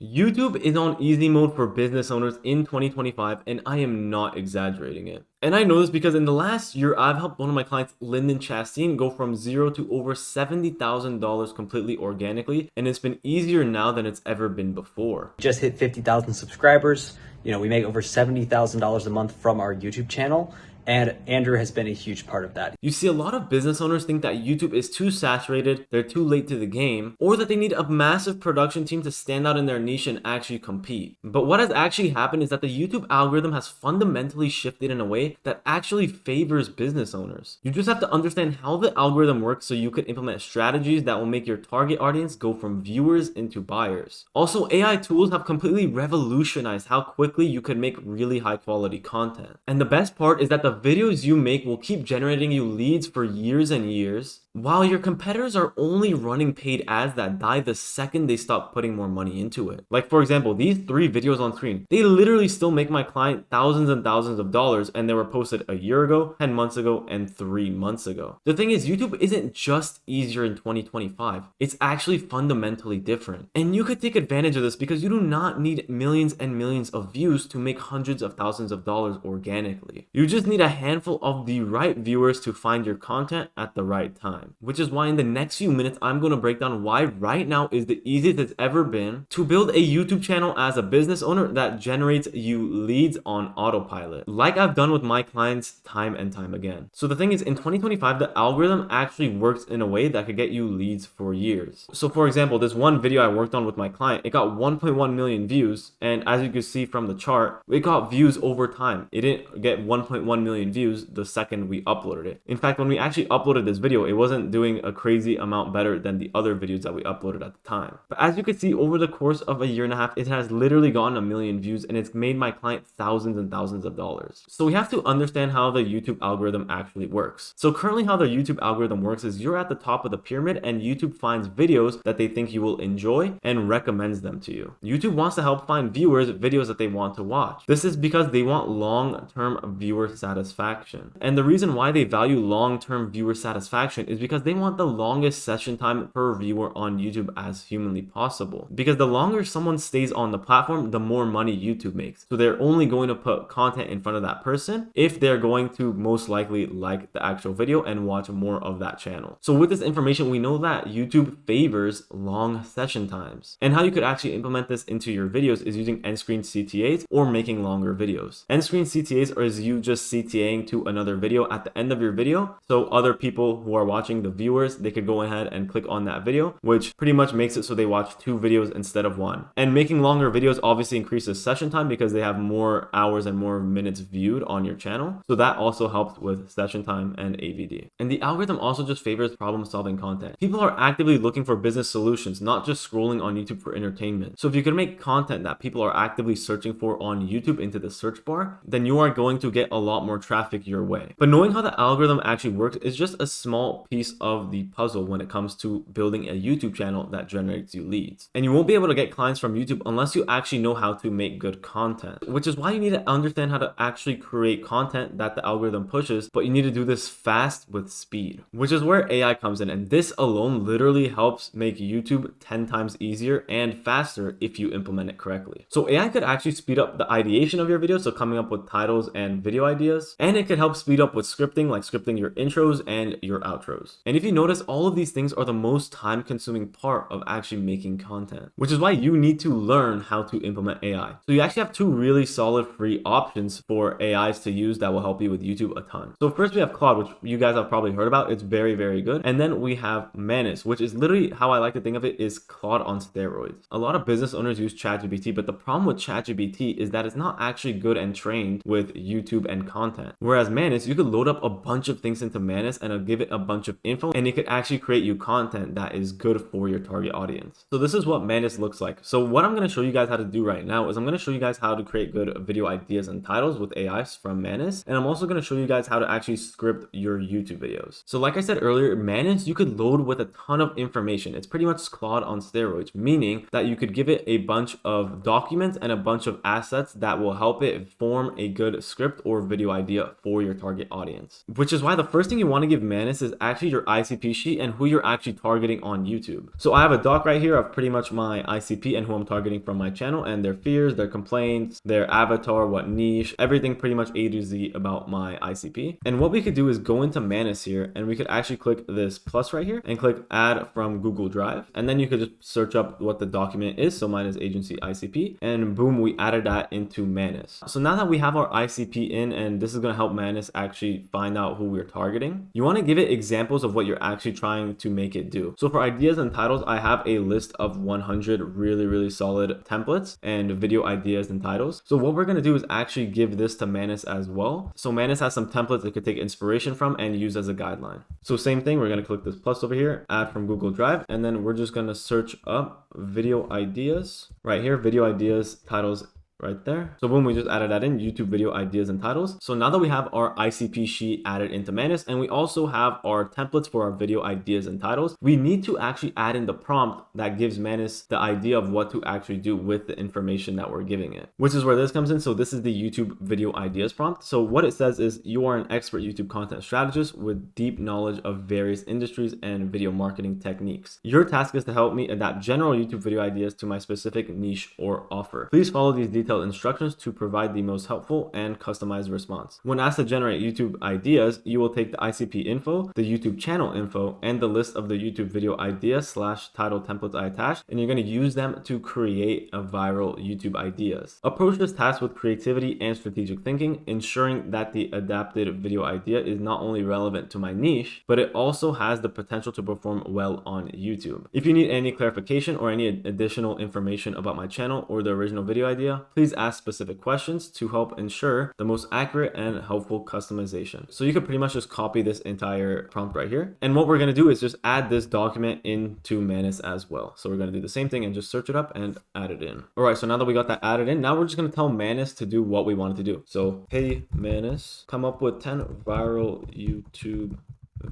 YouTube is on easy mode for business owners in 2025, and I am not exaggerating it. And I know this because in the last year, I've helped one of my clients, Lyndon Chastain, go from zero to over $70,000 completely organically, and it's been easier now than it's ever been before. Just hit 50,000 subscribers. We make over $70,000 a month from our YouTube channel. And Andrew has been a huge part of that. You see, a lot of business owners think that YouTube is too saturated, they're too late to the game, or that they need a massive production team to stand out in their niche and actually compete. But what has actually happened is that the YouTube algorithm has fundamentally shifted in a way that actually favors business owners. You just have to understand how the algorithm works so you can implement strategies that will make your target audience go from viewers into buyers. Also, AI tools have completely revolutionized how quickly you can make really high quality content. And the best part is that the videos you make will keep generating you leads for years and years, while your competitors are only running paid ads that die the second they stop putting more money into it. Like, for example, these 3 videos on screen, they literally still make my client thousands and thousands of dollars, and they were posted a year ago, 10 months ago, and 3 months ago. The thing is, YouTube isn't just easier in 2025, it's actually fundamentally different. And you could take advantage of this because you do not need millions and millions of views to make hundreds of thousands of dollars organically. You just need a handful of the right viewers to find your content at the right time. Which is why in the next few minutes, I'm going to break down why right now is the easiest it's ever been to build a YouTube channel as a business owner that generates you leads on autopilot, like I've done with my clients time and time again. So the thing is, in 2025, the algorithm actually works in a way that could get you leads for years. So for example, this one video I worked on with my client, it got 1.1 million views. And as you can see from the chart, it got views over time. It didn't get 1.1 million views the second we uploaded it. In fact, when we actually uploaded this video, it wasn't doing a crazy amount better than the other videos that we uploaded at the time. But as you can see, over the course of a year and a half, it has literally gotten 1 million views, and it's made my client thousands and thousands of dollars. So we have to understand how the YouTube algorithm actually works. So currently how the YouTube algorithm works is you're at the top of the pyramid, and YouTube finds videos that they think you will enjoy and recommends them to you. YouTube wants to help find viewers videos that they want to watch. This is because they want long-term viewer satisfaction. And the reason why they value long-term viewer satisfaction is because they want the longest session time per viewer on YouTube as humanly possible. Because the longer someone stays on the platform, the more money YouTube makes. So they're only going to put content in front of that person if they're going to most likely like the actual video and watch more of that channel. So with this information, we know that YouTube favors long session times. And how you could actually implement this into your videos is using end screen CTAs or making longer videos. End screen CTAs is you just CTAing to another video at the end of your video, so other people who are watching, the viewers, they could go ahead and click on that video, which pretty much makes it so they watch 2 videos instead of 1. And making longer videos obviously increases session time because they have more hours and more minutes viewed on your channel. So that also helps with session time and AVD. And the algorithm also just favors problem-solving content. People are actively looking for business solutions, not just scrolling on YouTube for entertainment. So if you can make content that people are actively searching for on YouTube into the search bar, then you are going to get a lot more traffic your way. But knowing how the algorithm actually works is just a small piece of the puzzle when it comes to building a YouTube channel that generates you leads. And you won't be able to get clients from YouTube unless you actually know how to make good content, which is why you need to understand how to actually create content that the algorithm pushes, but you need to do this fast with speed, which is where AI comes in. And this alone literally helps make YouTube 10 times easier and faster if you implement it correctly. So AI could actually speed up the ideation of your videos, so coming up with titles and video ideas, and it could help speed up with scripting, like scripting your intros and your outros. And if you notice, all of these things are the most time consuming part of actually making content, which is why you need to learn how to implement AI. So you actually have 2 really solid free options for AIs to use that will help you with YouTube a ton. So first we have Claude, which you guys have probably heard about. It's very, very good. And then we have Manus, which is literally how I like to think of it is Claude on steroids. A lot of business owners use ChatGPT, but the problem with ChatGPT is that it's not actually good and trained with YouTube and content. Whereas Manus, you could load up a bunch of things into Manus and it'll give it a bunch of info, and it could actually create you content that is good for your target audience. So this is what Manus looks like. So what I'm going to show you guys how to do right now is I'm going to show you guys how to create good video ideas and titles with AIs from Manus. And I'm also going to show you guys how to actually script your YouTube videos. So like I said earlier, Manus, you could load with a ton of information. It's pretty much Claude on steroids, meaning that you could give it a bunch of documents and a bunch of assets that will help it form a good script or video idea for your target audience. Which is why the first thing you want to give Manus is actually actually your ICP sheet and who you're actually targeting on YouTube. So I have a doc right here of pretty much my ICP and who I'm targeting from my channel and their fears, their complaints, their avatar, what niche, everything pretty much A to Z about my ICP. And what we could do is go into Manus here and we could actually click this plus right here and click add from Google Drive. And then you could just search up what the document is. So mine is agency ICP, and boom, we added that into Manus. So now that we have our ICP in, and this is going to help Manus actually find out who we're targeting, you want to give it examples of what you're actually trying to make it do. So for ideas and titles, I have a list of 100 really solid templates and video ideas and titles. So what we're going to do is actually give this to Manus as well. So Manus has some templates it could take inspiration from and use as a guideline. So same thing, we're going to click this plus over here, add from Google Drive, and then we're just going to search up video ideas right here, video ideas, titles right there. So boom, we just added that in, YouTube video ideas and titles. So now that we have our ICP sheet added into Manus, and we also have our templates for our video ideas and titles, we need to actually add in the prompt that gives Manus the idea of what to actually do with the information that we're giving it, which is where this comes in. So this is the YouTube video ideas prompt. So what it says is, you are an expert YouTube content strategist with deep knowledge of various industries and video marketing techniques. Your task is to help me adapt general YouTube video ideas to my specific niche or offer. Please follow these detailed instructions to provide the most helpful and customized response. When asked to generate YouTube ideas, you will take the ICP info, the YouTube channel info, and the list of the YouTube video ideas / title templates I attached, and you're going to use them to create a viral YouTube ideas. Approach this task with creativity and strategic thinking, ensuring that the adapted video idea is not only relevant to my niche, but it also has the potential to perform well on YouTube. If you need any clarification or any additional information about my channel or the original video idea, please ask specific questions to help ensure the most accurate and helpful customization. So you could pretty much just copy this entire prompt right here. And what we're going to do is just add this document into Manus as well. So we're going to do the same thing and just search it up and add it in. All right, so now that we got that added in, now we're just going to tell Manus to do what we want it to do. So, hey Manus, come up with 10 viral YouTube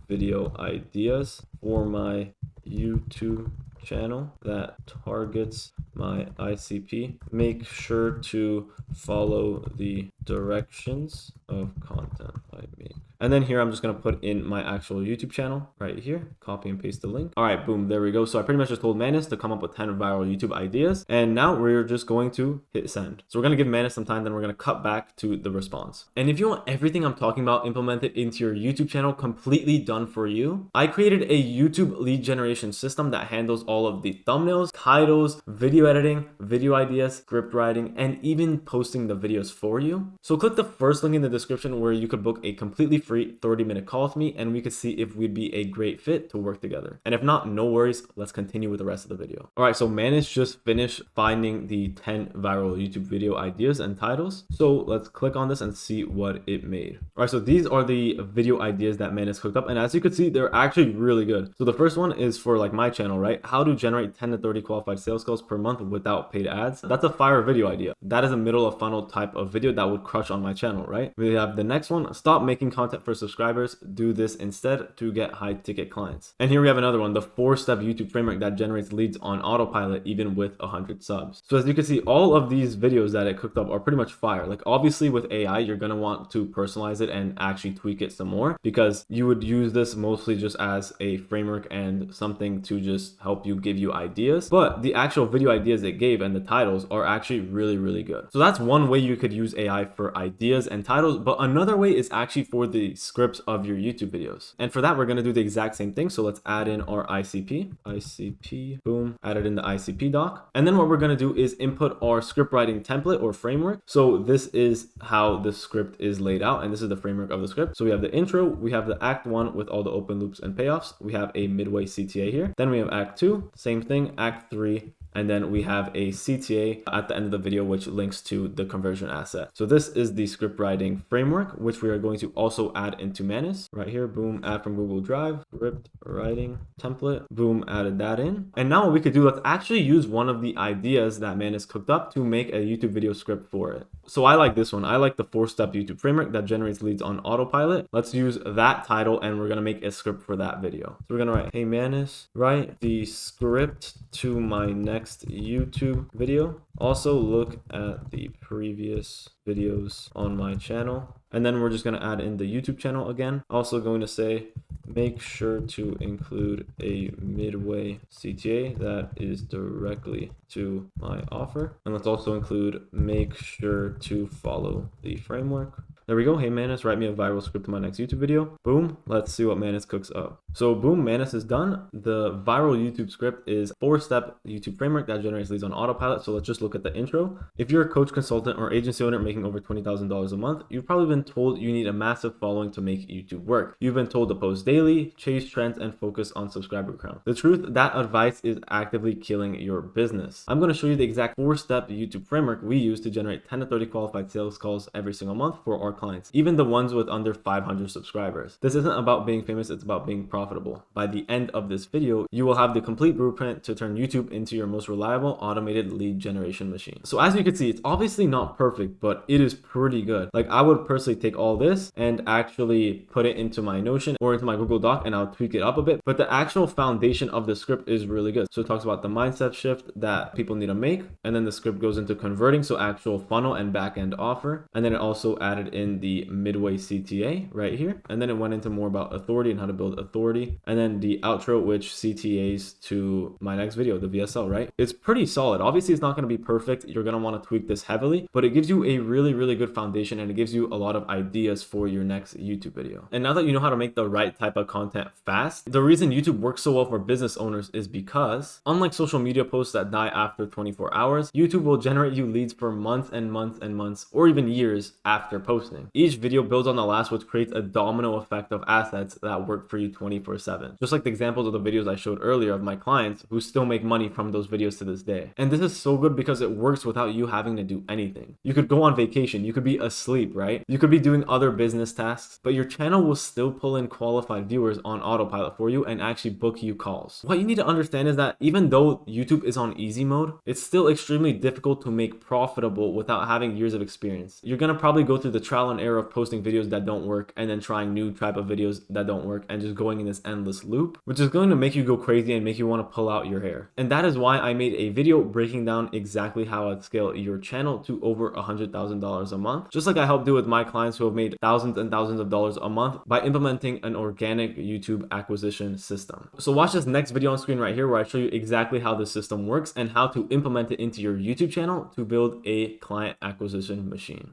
video ideas for my YouTube channel that targets my ICP. Make sure to follow the directions of content I make. And then here I'm just going to put in my actual YouTube channel right here, copy and paste the link. All right, boom, there we go. So I pretty much just told Manus to come up with 10 viral YouTube ideas. And now we're just going to hit send. So we're going to give Manus some time, then we're going to cut back to the response. And if you want everything I'm talking about implemented into your YouTube channel completely done for you, I created a YouTube lead generation system that handles all of the thumbnails, titles, video editing, video ideas, script writing, and even posting the videos for you. So click the first link in the description where you could book a completely free 30-minute call with me, and we could see if we'd be a great fit to work together. And if not, no worries, let's continue with the rest of the video. All right, so Manus just finished finding the 10 viral YouTube video ideas and titles. So let's click on this and see what it made. All right, so these are the video ideas that Manus cooked up, and as you can see, they're actually really good. So the first one is for like my channel, right? How to generate 10 to 30 qualified sales calls per month without paid ads. That's a fire video idea. That is a middle of funnel type of video that would crush on my channel, right? We have the next one, stop making content for subscribers, do this instead to get high ticket clients. And here we have another one, the 4-step YouTube framework that generates leads on autopilot even with 100 subs. So as you can see, all of these videos that it cooked up are pretty much fire. Like obviously with AI, you're going to want to personalize it and actually tweak it some more, because you would use this mostly just as a framework and something to just help you give you ideas. But the actual video ideas it gave and the titles are actually really good. So that's one way you could use AI for ideas and titles, but another way is actually for the scripts of your YouTube videos. And for that, we're going to do the exact same thing. So let's add in our ICP, boom, added in the ICP doc. And then what we're going to do is input our script writing template or framework. So this is how the script is laid out, and this is the framework of the script. So we have the intro, we have the act 1 with all the open loops and payoffs. We have a midway CTA here. Then we have act 2, same thing, act 3, and then we have a CTA at the end of the video, which links to the conversion asset. So this is the script writing framework, which we are going to also add into Manus right here. Boom, add from Google Drive, script writing template, boom, added that in. And now what we could do, let's actually use one of the ideas that Manus cooked up to make a YouTube video script for it. So I like this one. I like the 4-step YouTube framework that generates leads on autopilot. Let's use that title and we're going to make a script for that video. So we're going to write, hey Manus, write the script to my next YouTube video. Also look at the previous videos on my channel. And then we're just going to add in the YouTube channel again. Also going to say, make sure to include a midway CTA that is directly to my offer. And let's also include make sure to follow the framework. There we go. Hey Manus, write me a viral script to my next YouTube video. Boom. Let's see what Manus cooks up. So boom, Manus is done. The viral YouTube script is 4-step YouTube framework that generates leads on autopilot. So let's just look at the intro. If you're a coach, consultant, or agency owner making over $20,000 a month, you've probably been told you need a massive following to make YouTube work. You've been told to post daily, chase trends, and focus on subscriber count. The truth, that advice is actively killing your business. I'm going to show you the exact 4-step YouTube framework we use to generate 10 to 30 qualified sales calls every single month for our clients, even the ones with under 500 subscribers. This isn't about being famous, it's about being profitable. By the end of this video, you will have the complete blueprint to turn YouTube into your most reliable automated lead generation machine. So as you can see, it's obviously not perfect, but it is pretty good. Like, I would personally take all this and actually put it into my Notion or into my Google Doc, and I'll tweak it up a bit. But the actual foundation of the script is really good. So it talks about the mindset shift that people need to make, and then the script goes into converting, so actual funnel and back-end offer. And then it also added in the midway CTA right here. And then it went into more about authority and how to build authority. And then the outro, which CTAs to my next video, the VSL, right? It's pretty solid. Obviously, it's not going to be perfect. You're going to want to tweak this heavily, but it gives you a really, really good foundation, and it gives you a lot of ideas for your next YouTube video. And now that you know how to make the right type of content fast, the reason YouTube works so well for business owners is because, unlike social media posts that die after 24 hours, YouTube will generate you leads for months and months and months, or even years after posting. Each video builds on the last, which creates a domino effect of assets that work for you 24/7. Just like the examples of the videos I showed earlier of my clients who still make money from those videos to this day. And this is so good because it works without you having to do anything. You could go on vacation, you could be asleep, right? You could be doing other business tasks, but your channel will still pull in qualified viewers on autopilot for you and actually book you calls. What you need to understand is that even though YouTube is on easy mode, it's still extremely difficult to make profitable without having years of experience. You're gonna probably go through the trial and error of posting videos that don't work and then trying new type of videos that don't work and just going in this endless loop, which is going to make you go crazy and make you want to pull out your hair. And that is why I made a video breaking down exactly how I'd scale your channel to over $100,000 a month, just like I help do with my clients who have made thousands and thousands of dollars a month by implementing an organic YouTube acquisition system. So watch this next video on screen right here where I show you exactly how the system works and how to implement it into your YouTube channel to build a client acquisition machine.